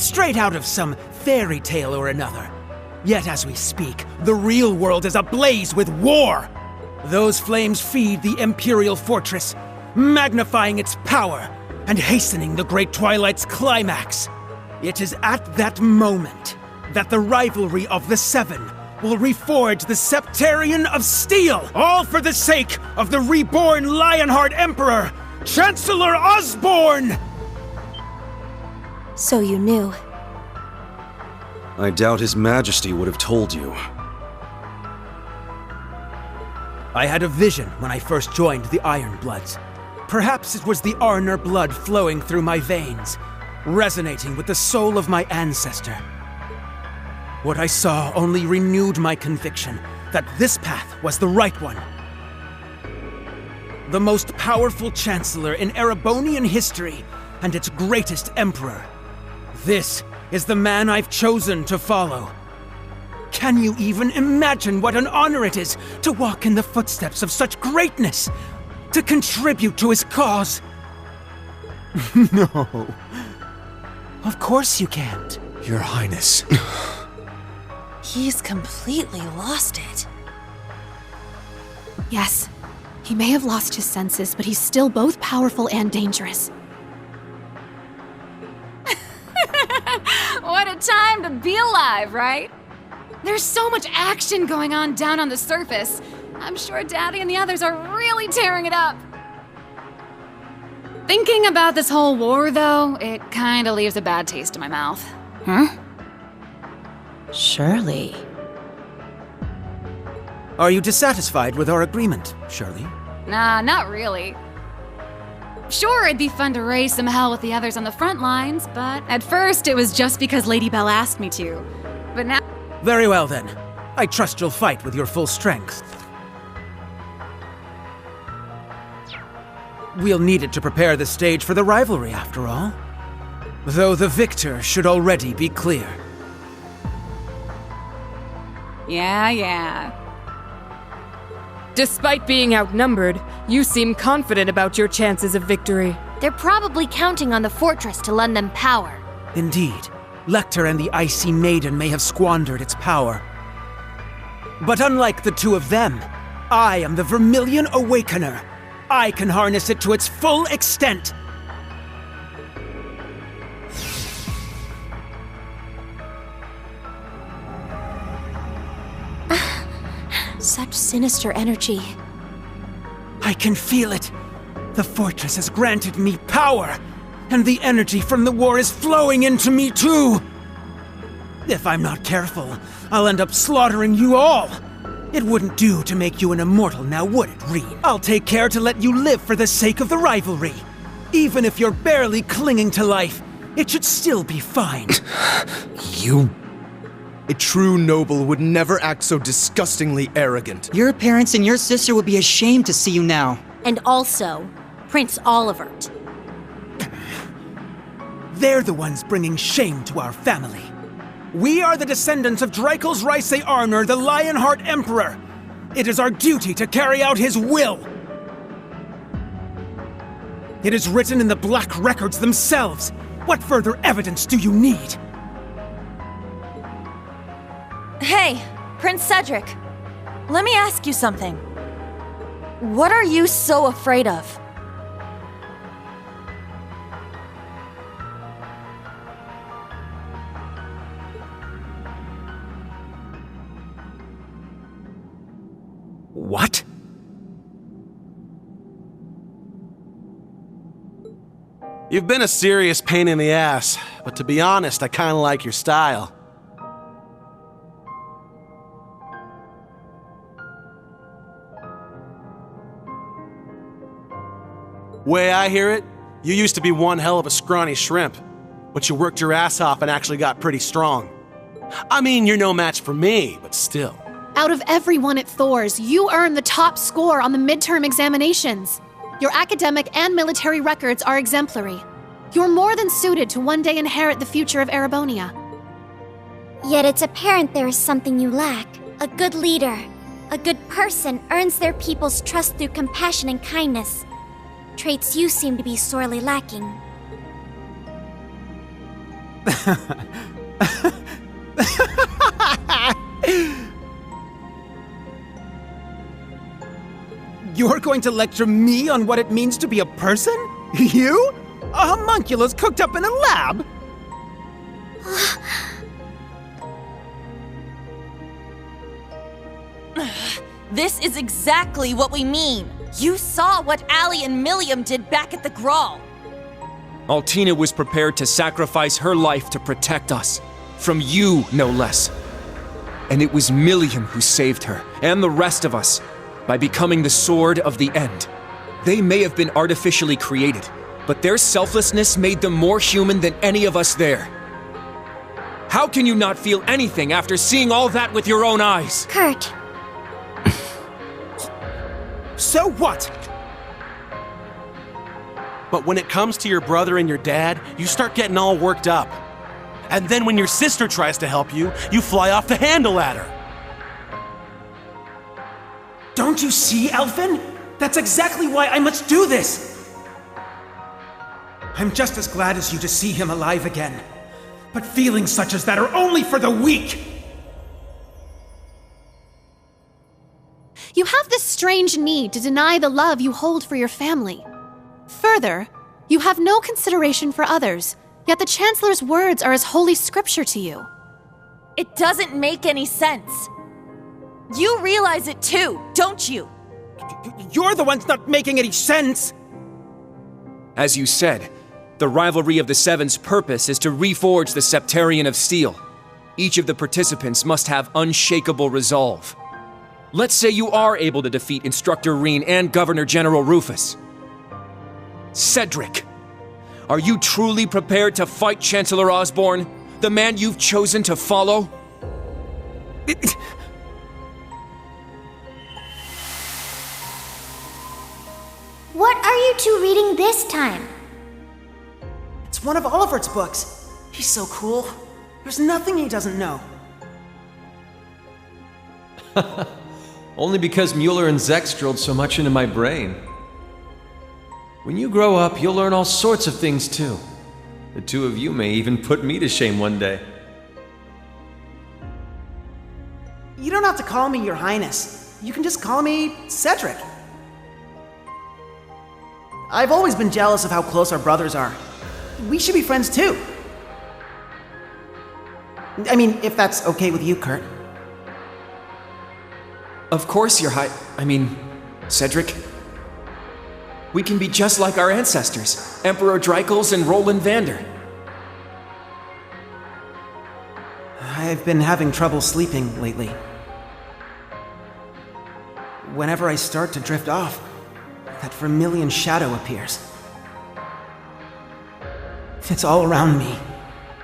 straight out of some fairy tale or another. Yet as we speak, the real world is ablaze with war. Those flames feed the Imperial Fortress, magnifying its power and hastening the Great Twilight's climax. It is at that moment that the rivalry of the Seven will reforge the Septarian of Steel, all for the sake of the reborn Lionheart Emperor, Chancellor Osborne! So you knew. I doubt His Majesty would have told you. I had a vision when I first joined the Ironbloods. Perhaps it was the Arner blood flowing through my veins, resonating with the soul of my ancestor. What I saw only renewed my conviction that this path was the right one. The most powerful Chancellor in Erebonian history and its greatest Emperor. This is the man I've chosen to follow. Can you even imagine what an honor it is to walk in the footsteps of such greatness? To contribute to his cause? No. Of course you can't. Your Highness. He's completely lost it. Yes, he may have lost his senses, but he's still both powerful and dangerous. What a time to be alive, right? There's so much action going on down on the surface. I'm sure Daddy and the others are really tearing it up. Thinking about this whole war, though, it kinda leaves a bad taste in my mouth. Huh? Shirley. Are you dissatisfied with our agreement, Shirley? Nah, not really. Sure, it'd be fun to raise some hell with the others on the front lines, but at first it was just because Lady Belle asked me to. But now... Very well then. I trust you'll fight with your full strength. We'll need it to prepare the stage for the rivalry, after all. Though the victor should already be clear. Yeah. Despite being outnumbered, you seem confident about your chances of victory. They're probably counting on the fortress to lend them power. Indeed. Lecter and the Icy Maiden may have squandered its power. But unlike the two of them, I am the Vermilion Awakener. I can harness it to its full extent. Such sinister energy. I can feel it. The fortress has granted me power, and the energy from the war is flowing into me too. If I'm not careful, I'll end up slaughtering you all. It wouldn't do to make you an immortal now, would it, Reed? I'll take care to let you live for the sake of the rivalry. Even if you're barely clinging to life, it should still be fine. You... A true noble would never act so disgustingly arrogant. Your parents and your sister would be ashamed to see you now. And also, Prince Olivert. They're the ones bringing shame to our family. We are the descendants of Drakel's Rice Arner, the Lionheart Emperor. It is our duty to carry out his will. It is written in the Black Records themselves. What further evidence do you need? Hey, Prince Cedric. Let me ask you something. What are you so afraid of? What? You've been a serious pain in the ass, but to be honest, I kinda like your style. Way I hear it, you used to be one hell of a scrawny shrimp, but you worked your ass off and actually got pretty strong. I mean, you're no match for me, but still. Out of everyone at Thor's, you earned the top score on the midterm examinations. Your academic and military records are exemplary. You're more than suited to one day inherit the future of Erebonia. Yet it's apparent there is something you lack. A good leader, a good person earns their people's trust through compassion and kindness. Traits you seem to be sorely lacking. You're going to lecture me on what it means to be a person? You? A homunculus cooked up in a lab? This is exactly what we mean. You saw what Allie and Milliam did back at the Grawl. Altina was prepared to sacrifice her life to protect us. From you, no less. And it was Milliam who saved her, and the rest of us, by becoming the Sword of the End. They may have been artificially created, but their selflessness made them more human than any of us there. How can you not feel anything after seeing all that with your own eyes? Kurt. So what? But when it comes to your brother and your dad, you start getting all worked up. And then when your sister tries to help you, you fly off the handle at her. Don't you see, Elfin? That's exactly why I must do this! I'm just as glad as you to see him alive again. But feelings such as that are only for the weak! You have this strange need to deny the love you hold for your family. Further, you have no consideration for others, yet the Chancellor's words are as holy scripture to you. It doesn't make any sense. You realize it too, don't you? You're the ones not making any sense! As you said, the rivalry of the Seven's purpose is to reforge the Septarian of Steel. Each of the participants must have unshakable resolve. Let's say you are able to defeat Instructor Reen and Governor General Rufus. Cedric, are you truly prepared to fight Chancellor Osborne, the man you've chosen to follow? What are you two reading this time? It's one of Olivert's books. He's so cool. There's nothing he doesn't know. Only because Mueller and Zex drilled so much into my brain. When you grow up, you'll learn all sorts of things too. The two of you may even put me to shame one day. You don't have to call me Your Highness. You can just call me Cedric. I've always been jealous of how close our brothers are. We should be friends too. I mean, if that's okay with you, Kurt. Of course, Cedric. We can be just like our ancestors, Emperor Dreikels and Roland Vander. I've been having trouble sleeping lately. Whenever I start to drift off, that vermilion shadow appears. It's all around me,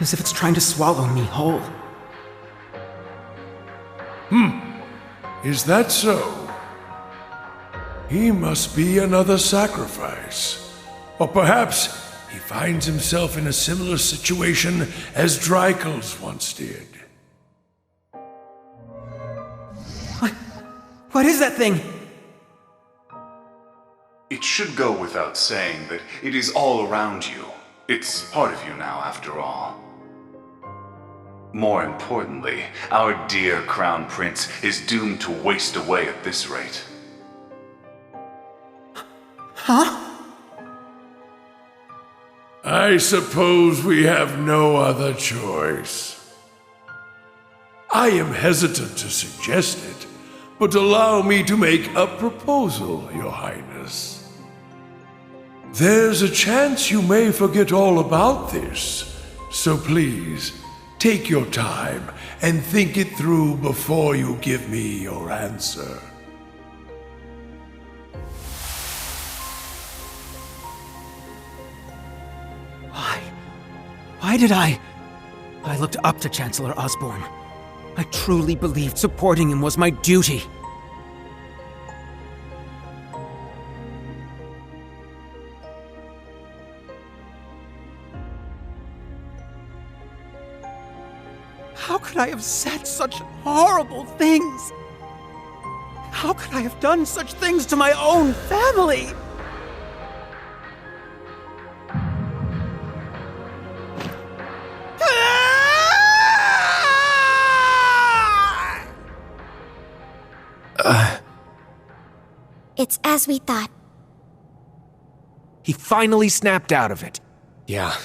as if it's trying to swallow me whole. Is that so? He must be another sacrifice. Or perhaps he finds himself in a similar situation as Dreikels once did. What is that thing? It should go without saying that it is all around you. It's part of you now, after all. More importantly, our dear Crown Prince is doomed to waste away at this rate. Huh? I suppose we have no other choice. I am hesitant to suggest it, but allow me to make a proposal, Your Highness. There's a chance you may forget all about this, so please, take your time and think it through before you give me your answer. Why did I looked up to Chancellor Osborne. I truly believed supporting him was my duty. How could I have said such horrible things? How could I have done such things to my own family? as we thought. He finally snapped out of it. Yeah,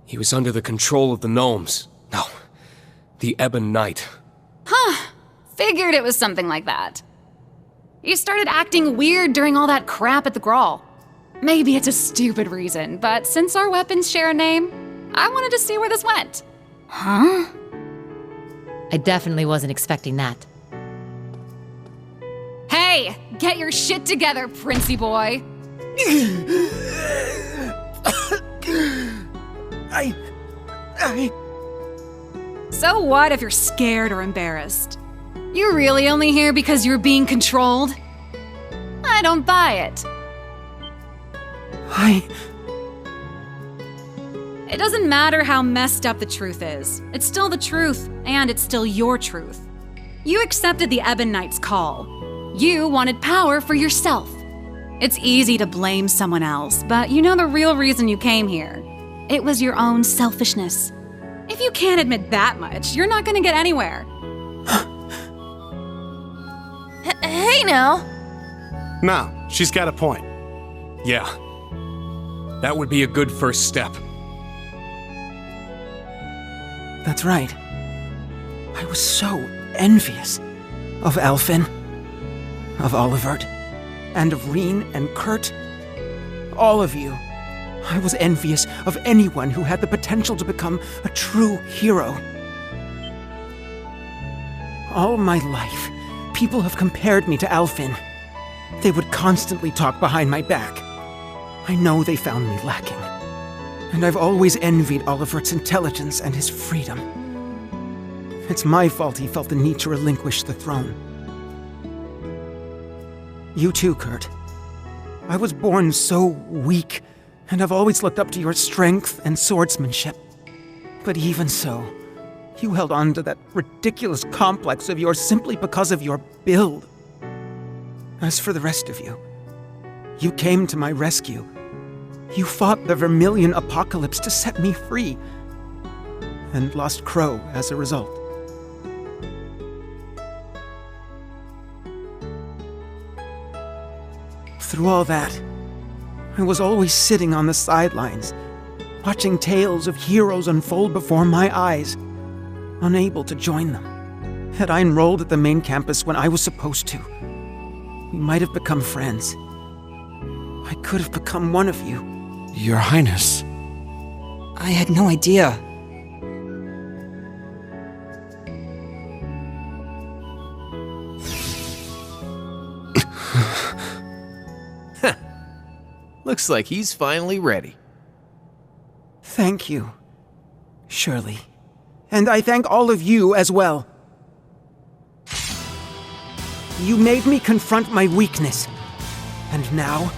he was under the control of the gnomes. No, the Ebon Knight. Huh. Figured it was something like that. You started acting weird during all that crap at the Grawl. Maybe it's a stupid reason, but since our weapons share a name, I wanted to see where this went. Huh? I definitely wasn't expecting that. Hey, get your shit together, Princey boy. So what if you're scared or embarrassed? You're really only here because you're being controlled? I don't buy it. It doesn't matter how messed up the truth is. It's still the truth, and it's still your truth. You accepted the Ebon Knight's call. You wanted power for yourself. It's easy to blame someone else, but you know the real reason you came here. It was your own selfishness. If you can't admit that much, you're not gonna get anywhere. Hey now! No, she's got a point. Yeah, that would be a good first step. That's right. I was so envious of Alfin, of Olivert, and of Reen and Kurt. All of you. I was envious of anyone who had the potential to become a true hero. All my life, people have compared me to Alfin. They would constantly talk behind my back. I know they found me lacking. And I've always envied Olivert's intelligence and his freedom. It's my fault he felt the need to relinquish the throne. You too, Kurt. I was born so weak, and I've always looked up to your strength and swordsmanship. But even so, you held on to that ridiculous complex of yours simply because of your build. As for the rest of you, you came to my rescue. You fought the Vermilion Apocalypse to set me free, and lost Crow as a result. Through all that, I was always sitting on the sidelines, watching tales of heroes unfold before my eyes, unable to join them. Had I enrolled at the main campus when I was supposed to, we might have become friends. I could have become one of you. Your Highness. I had no idea. Looks like he's finally ready. Thank you, Shirley. And I thank all of you as well. You made me confront my weakness, and now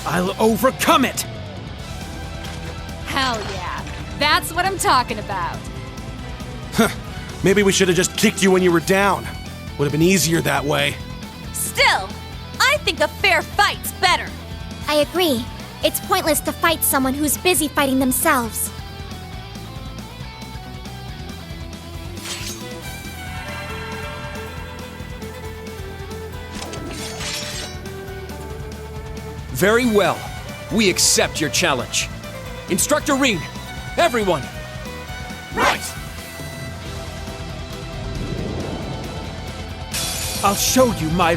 I'll overcome it! Hell yeah. That's what I'm talking about. Maybe we should have just kicked you when you were down. Would have been easier that way. Still, I think a fair fight's better. I agree. It's pointless to fight someone who's busy fighting themselves. Very well. We accept your challenge. Instructor Reen, everyone! Right! I'll show you my